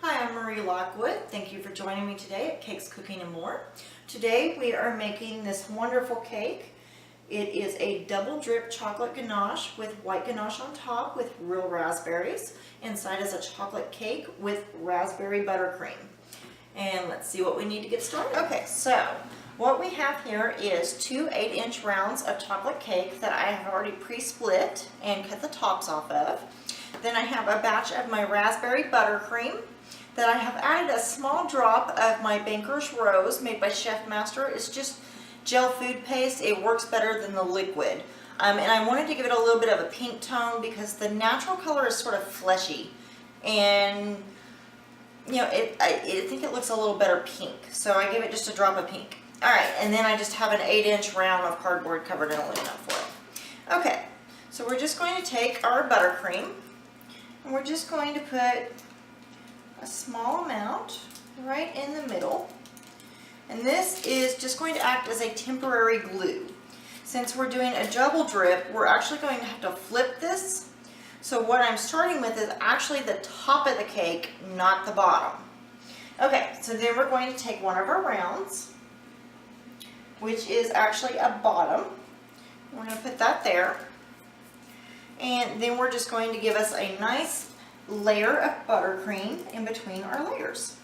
Hi, I'm Marie Lockwood. Thank you for joining me today at Cakes, Cooking, and More. Today we are making this wonderful cake. It is a double drip chocolate ganache with white ganache on top with real raspberries. Inside is a chocolate cake with raspberry buttercream. And let's see what we need to get started. Okay, so what we have here is two 8-inch rounds of chocolate cake that I have already pre-split and cut the tops off of. Then I have a batch of my raspberry buttercream that I have added a small drop of my Baker's Rose made by Chef Master. It's just gel food paste. It works better than the liquid. And I wanted to give it a little bit of a pink tone because the natural color is sort of fleshy. And you know, I think it looks a little better pink. So I give it just a drop of pink. Alright, and then I just have an 8-inch round of cardboard covered in aluminum foil. Okay, so we're just going to take our buttercream and we're just going to put a small amount right in the middle, and this is just going to act as a temporary glue. Since we're doing a double drip, we're actually going to have to flip this, so what I'm starting with is actually the top of the cake, not the bottom. Okay, so then we're going to take one of our rounds, which is actually a bottom. We're going to put that there, and then we're just going to give us a nice layer of buttercream in between our layers.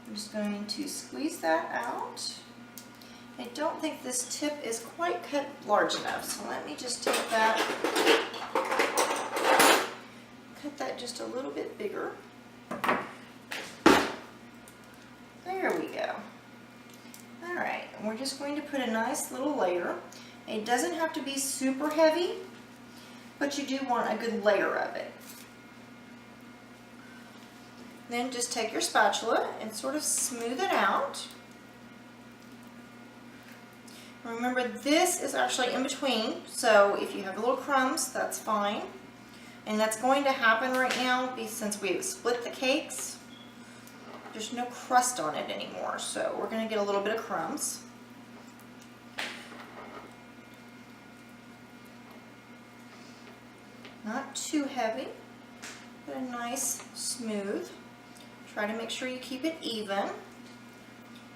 I'm just going to squeeze that out. I don't think this tip is quite cut large enough, so let me just take that, cut that just a little bit bigger. There we go. Alright, and we're just going to put a nice little layer. It doesn't have to be super heavy, but you do want a good layer of it. Then just take your spatula and sort of smooth it out. Remember, this is actually in between, so if you have little crumbs, that's fine. And that's going to happen right now since we've split the cakes. There's no crust on it anymore, so we're going to get a little bit of crumbs. Not too heavy, but a nice smooth. Try to make sure you keep it even.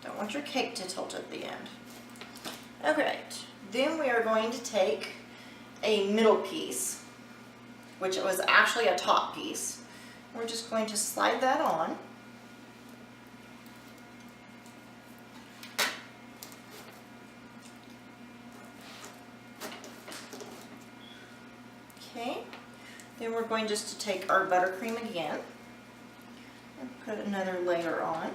Don't want your cake to tilt at the end. Okay, then we are going to take a middle piece, which was actually a top piece. We're just going to slide that on. Okay, then we're going just to take our buttercream again and put another layer on.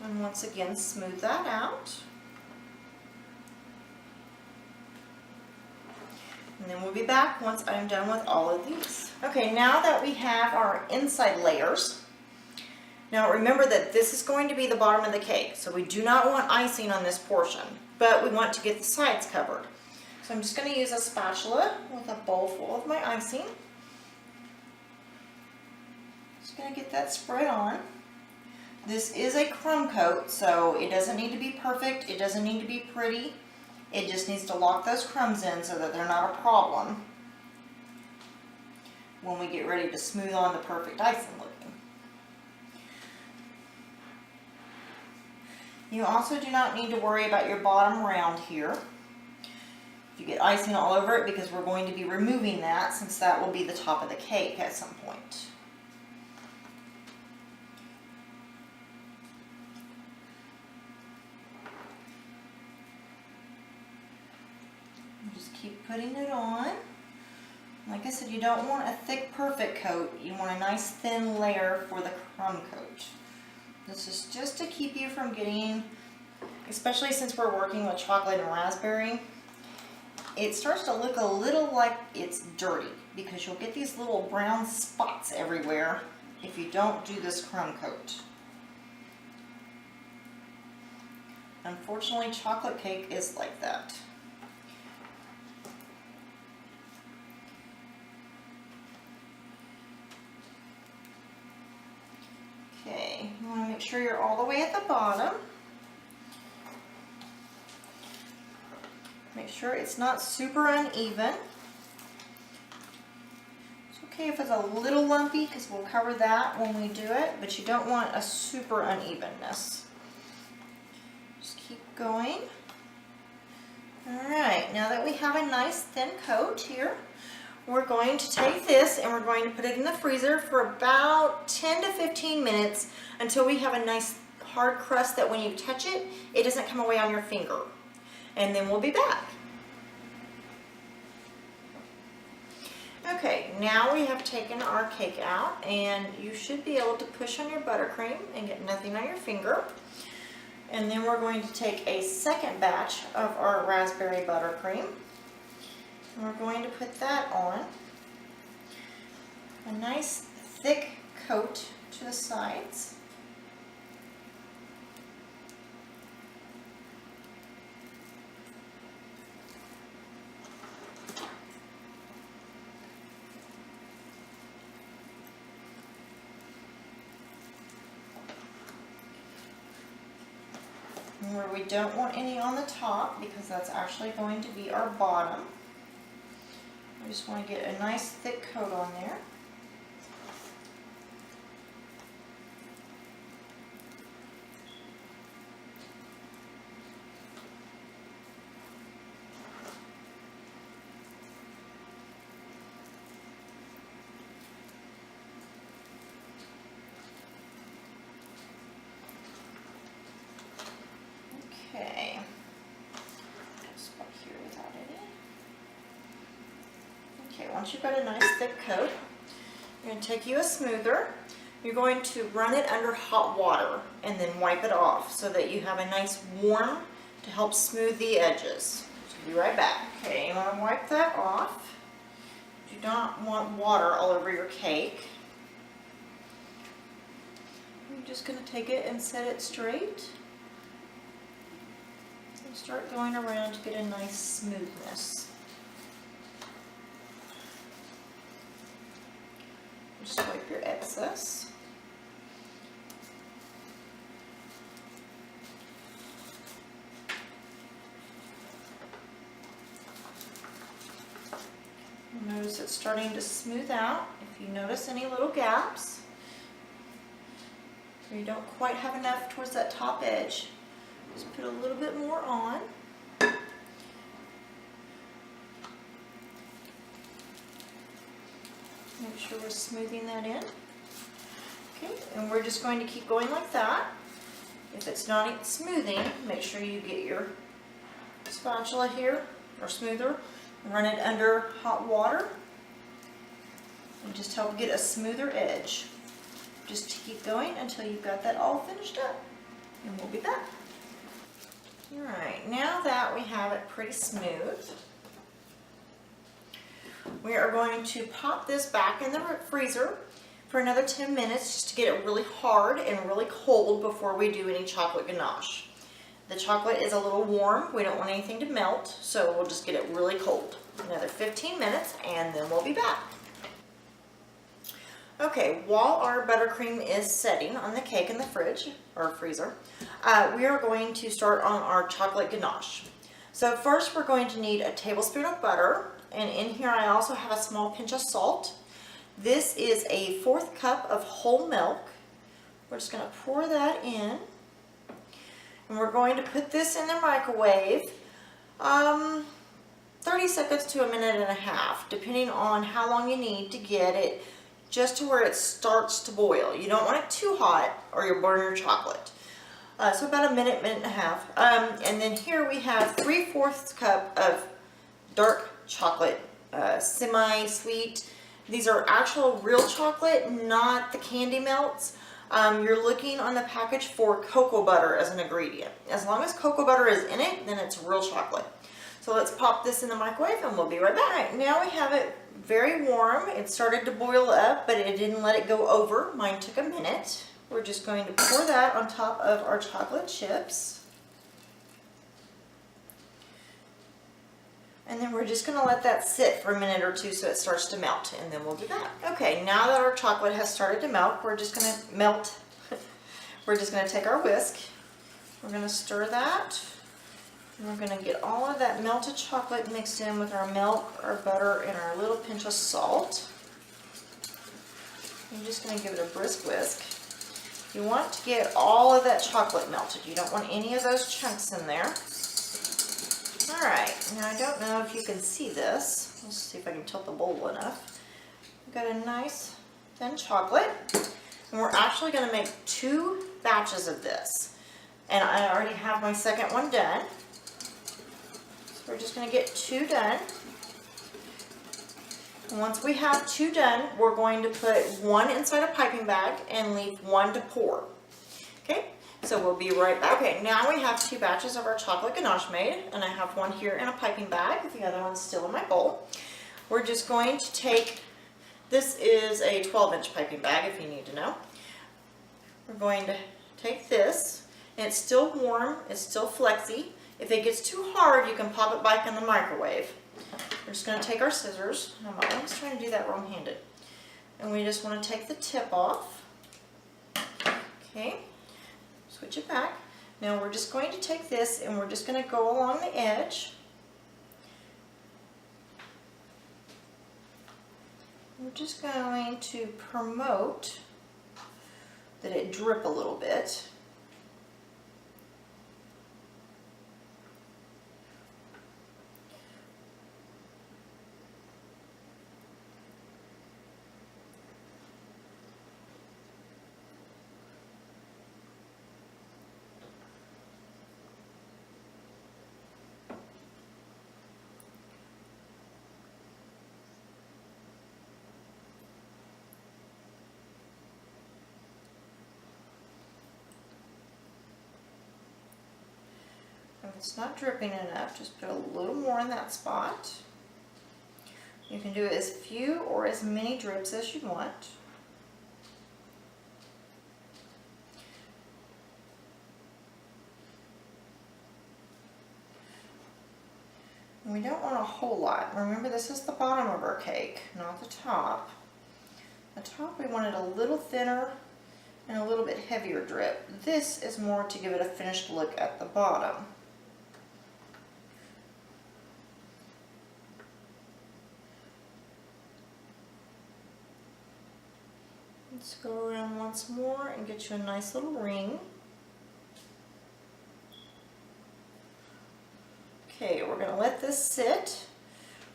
And once again, smooth that out. And then we'll be back once I'm done with all of these. Okay, now that we have our inside layers, now remember that this is going to be the bottom of the cake, so we do not want icing on this portion, but we want to get the sides covered. So I'm just going to use a spatula with a bowl full of my icing. Just going to get that spread on. This is a crumb coat, so it doesn't need to be perfect, it doesn't need to be pretty. It just needs to lock those crumbs in so that they're not a problem when we get ready to smooth on the perfect icing looking. You also do not need to worry about your bottom round here. If you get icing all over it, because we're going to be removing that since that will be the top of the cake at some point. Just keep putting it on. Like I said, you don't want a thick perfect coat, you want a nice thin layer for the crumb coat. This is just to keep you from getting, especially since we're working with chocolate and raspberry, it starts to look a little like it's dirty because you'll get these little brown spots everywhere if you don't do this crumb coat. Unfortunately, chocolate cake is like that. Okay, you want to make sure you're all the way at the bottom. Make sure it's not super uneven. Okay if it's a little lumpy, because we'll cover that when we do it, but you don't want a super unevenness. Just keep going. Alright, now that we have a nice thin coat here, we're going to take this and we're going to put it in the freezer for about 10 to 15 minutes until we have a nice hard crust that when you touch it, it doesn't come away on your finger. And then we'll be back. Okay, now we have taken our cake out and you should be able to push on your buttercream and get nothing on your finger. And then we're going to take a second batch of our raspberry buttercream. And we're going to put that on. A nice thick coat to the sides. Where we don't want any on the top because that's actually going to be our bottom. I just want to get a nice thick coat on there. Okay, just back here without any. Okay, once you've got a nice thick coat, you're going to take you a smoother. You're going to run it under hot water and then wipe it off so that you have a nice warm to help smooth the edges. So be right back. Okay, you want to wipe that off. You do not want water all over your cake. I'm just going to take it and set it straight. Start going around to get a nice smoothness. Just wipe your excess. Notice it's starting to smooth out. If you notice any little gaps, or you don't quite have enough towards that top edge, just put a little bit more on. Make sure we're smoothing that in. Okay, and we're just going to keep going like that. If it's not smoothing, make sure you get your spatula here, or smoother, and run it under hot water. And just help get a smoother edge. Just keep going until you've got that all finished up. And we'll be back. Alright, now that we have it pretty smooth, we are going to pop this back in the freezer for another 10 minutes just to get it really hard and really cold before we do any chocolate ganache. The chocolate is a little warm, we don't want anything to melt, so we'll just get it really cold. Another 15 minutes and then we'll be back. Okay, while our buttercream is setting on the cake in the fridge, or freezer, we are going to start on our chocolate ganache. So first we're going to need a tablespoon of butter, and in here I also have a small pinch of salt. This is a 1/4 cup of whole milk. We're just going to pour that in, and we're going to put this in the microwave 30 seconds to a minute and a half, depending on how long you need to get it just to where it starts to boil. You don't want it too hot or you'll burn your chocolate. So about a minute, minute and a half. And then here we have 3/4 cup of dark chocolate, semi-sweet. These are actual real chocolate, not the candy melts. You're looking on the package for cocoa butter as an ingredient. As long as cocoa butter is in it, then it's real chocolate. So let's pop this in the microwave and we'll be right back. All right, now we have it very warm. It started to boil up, but it didn't let it go over. Mine took a minute. We're just going to pour that on top of our chocolate chips. And then we're just going to let that sit for a minute or two so it starts to melt, and then we'll be back. Okay, now that our chocolate has started to melt, we're just going to melt. We're just going to take our whisk. We're going to stir that. And we're going to get all of that melted chocolate mixed in with our milk, our butter, and our little pinch of salt. I'm just going to give it a brisk whisk. You want to get all of that chocolate melted. You don't want any of those chunks in there. Alright, now I don't know if you can see this. Let's see if I can tilt the bowl enough. We've got a nice thin chocolate. And we're actually going to make 2 batches of this. And I already have my second one done. So we're just going to get 2 done. And once we have 2 done, we're going to put 1 inside a piping bag and leave 1 to pour. Okay, so we'll be right back. Okay, now we have 2 batches of our chocolate ganache made, and I have 1 here in a piping bag. The other one's still in my bowl. We're just going to take, this is a 12-inch piping bag if you need to know. We're going to take this, and it's still warm, it's still flexy. If it gets too hard, you can pop it back in the microwave. We're just going to take our scissors. I'm always trying to do that wrong-handed. And we just want to take the tip off. Okay, switch it back. Now we're just going to take this and we're just going to go along the edge. We're just going to promote that it drip a little bit. If it's not dripping enough, just put a little more in that spot. You can do as few or as many drips as you want. And we don't want a whole lot. Remember, this is the bottom of our cake, not the top. The top we want it a little thinner and a little bit heavier drip. This is more to give it a finished look at the bottom. Let's go around once more and get you a nice little ring. Okay, we're going to let this sit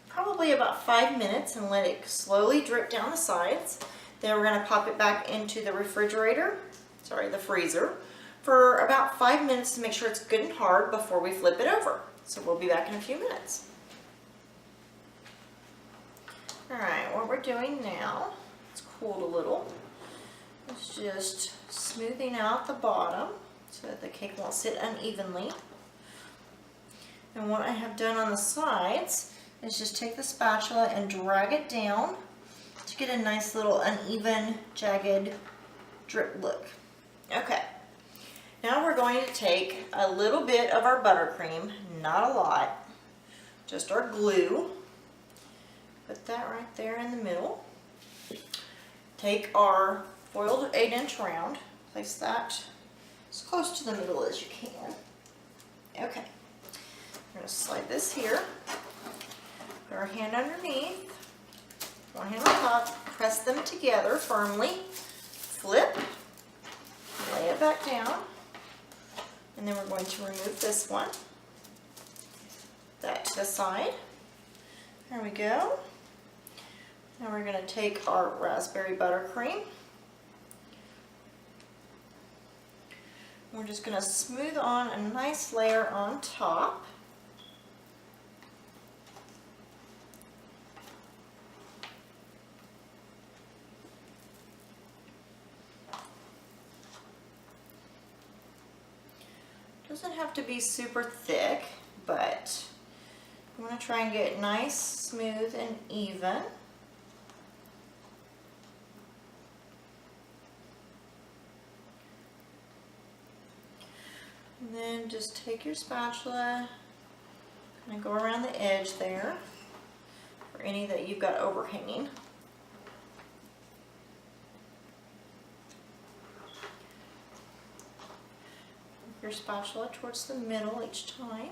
probably about 5 minutes and let it slowly drip down the sides. Then we're going to pop it back into the the freezer, for about 5 minutes to make sure it's good and hard before we flip it over. So we'll be back in a few minutes. Alright, what we're doing now, it's cooled a little. It's just smoothing out the bottom so that the cake won't sit unevenly. And what I have done on the sides is just take the spatula and drag it down to get a nice little uneven, jagged drip look. Okay, now we're going to take a little bit of our buttercream, not a lot, just our glue. Put that right there in the middle. Take our foiled 8-inch round, place that as close to the middle as you can. Okay, we're going to slide this here, put our hand underneath, one hand on top, press them together firmly, flip, lay it back down, and then we're going to remove this one, that to the side. There we go. Now we're going to take our raspberry buttercream. We're just going to smooth on a nice layer on top. Doesn't have to be super thick, but you want to try and get nice, smooth, and even. And then just take your spatula and go around the edge there for any that you've got overhanging. Your spatula towards the middle each time.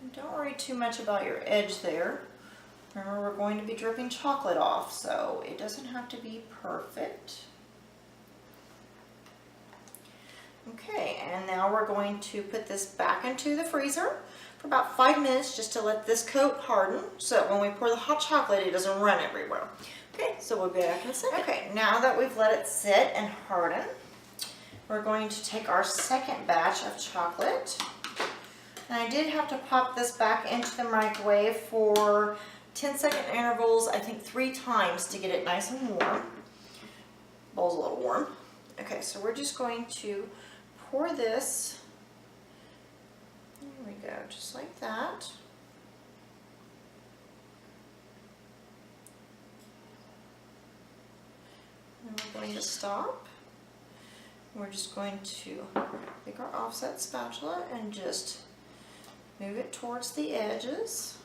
And don't worry too much about your edge there. Remember, we're going to be dripping chocolate off, so it doesn't have to be perfect. Okay, and now we're going to put this back into the freezer for about 5 minutes just to let this coat harden so that when we pour the hot chocolate it doesn't run everywhere. Okay, so we'll be back in a second. Okay, now that we've let it sit and harden, we're going to take our second batch of chocolate. And I did have to pop this back into the microwave for 10-second intervals, I think 3 times to get it nice and warm. Bowl's a little warm. Okay, so we're just going to pour this, there we go, just like that. And we're going to stop. We're just going to take our offset spatula and just move it towards the edges.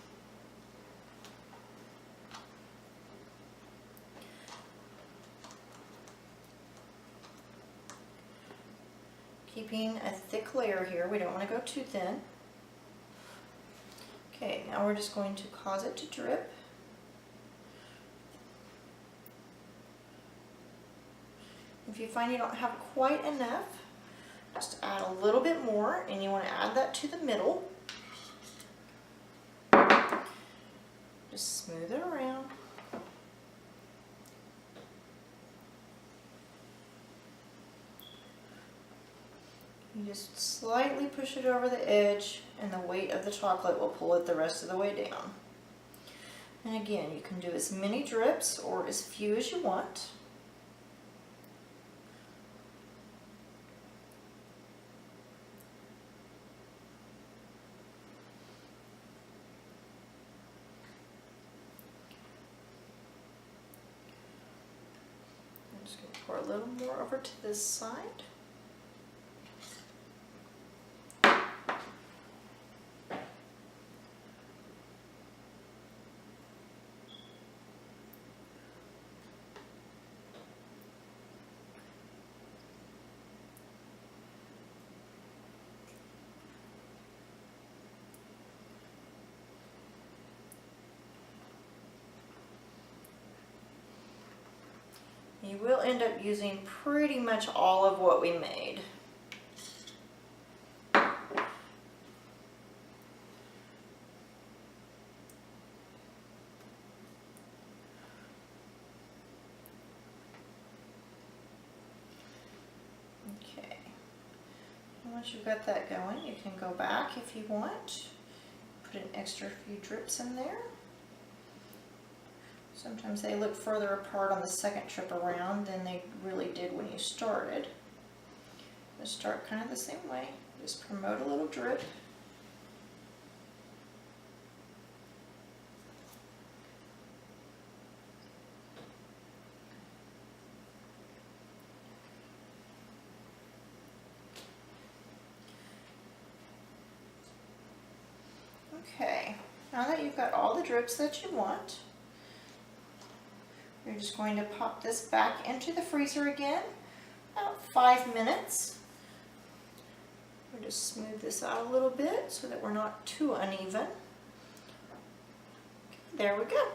Keeping a thick layer here, we don't want to go too thin. Okay, now we're just going to cause it to drip. If you find you don't have quite enough, just add a little bit more, and you want to add that to the middle. Just smooth it around. You just slightly push it over the edge, and the weight of the chocolate will pull it the rest of the way down. And again, you can do as many drips or as few as you want. I'm just going to pour a little more over to this side. You will end up using pretty much all of what we made. Okay, and once you've got that going, you can go back if you want, put an extra few drips in there. Sometimes they look further apart on the second trip around than they really did when you started. Just start kind of the same way. Just promote a little drip. Okay, now that you've got all the drips that you want, you're just going to pop this back into the freezer again, about 5 minutes. We'll just smooth this out a little bit so that we're not too uneven. There we go.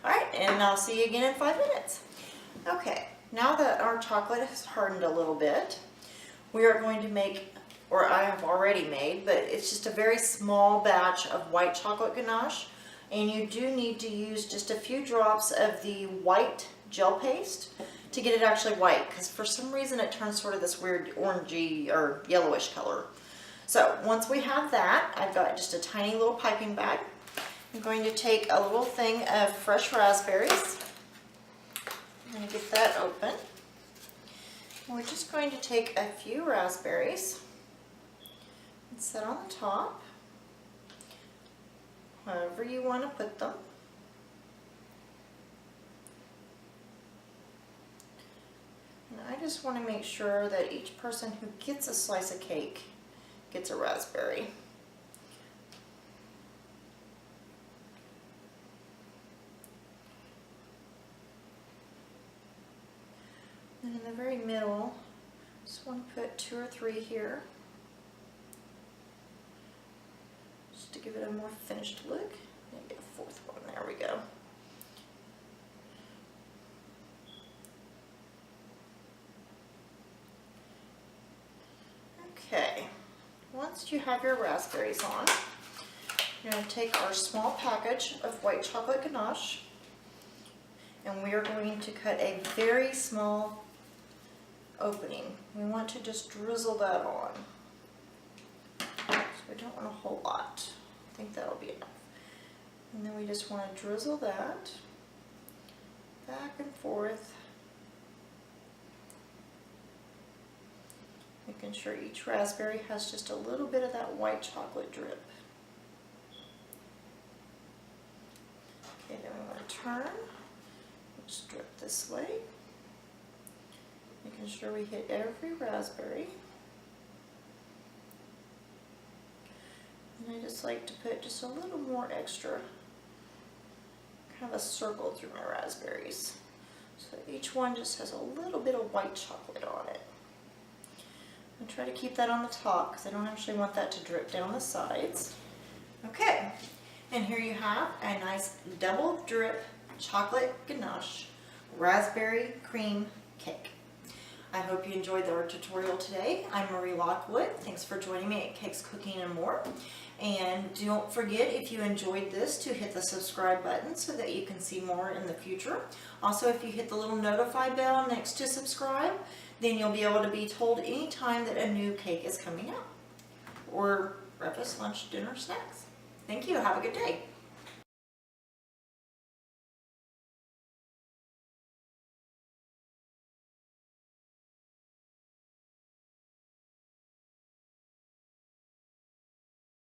Alright, and I'll see you again in 5 minutes. Okay, now that our chocolate has hardened a little bit, we are going to make, or I have already made, but it's just a very small batch of white chocolate ganache. And you do need to use just a few drops of the white gel paste to get it actually white, because for some reason it turns sort of this weird orangey or yellowish color. So once we have that, I've got just a tiny little piping bag. I'm going to take a little thing of fresh raspberries. I'm going to get that open. And we're just going to take a few raspberries and set on the top. However you want to put them. And I just want to make sure that each person who gets a slice of cake gets a raspberry. And in the very middle, just want to put 2 or 3 here, just to give it a more finished look. Maybe a 4th one, there we go. once you have your raspberries on, you're going to take our small package of white chocolate ganache, and we are going to cut a very small opening. We want to just drizzle that on. So we don't want a whole lot. I think that'll be enough. And then we just want to drizzle that back and forth, making sure each raspberry has just a little bit of that white chocolate drip. Okay, then we want to turn, just drip this way, making sure we hit every raspberry. And I just like to put just a little more extra, kind of a circle through my raspberries. So each one just has a little bit of white chocolate on it. And try to keep that on the top because I don't actually want that to drip down the sides. Okay, and here you have a nice double drip chocolate ganache raspberry cream cake. I hope you enjoyed our tutorial today. I'm Marie Lockwood. Thanks for joining me at Cakes, Cooking, and More. And don't forget, if you enjoyed this, to hit the subscribe button so that you can see more in the future. Also, if you hit the little notify bell next to subscribe, then you'll be able to be told anytime that a new cake is coming out. Or breakfast, lunch, dinner, snacks. Thank you. Have a good day.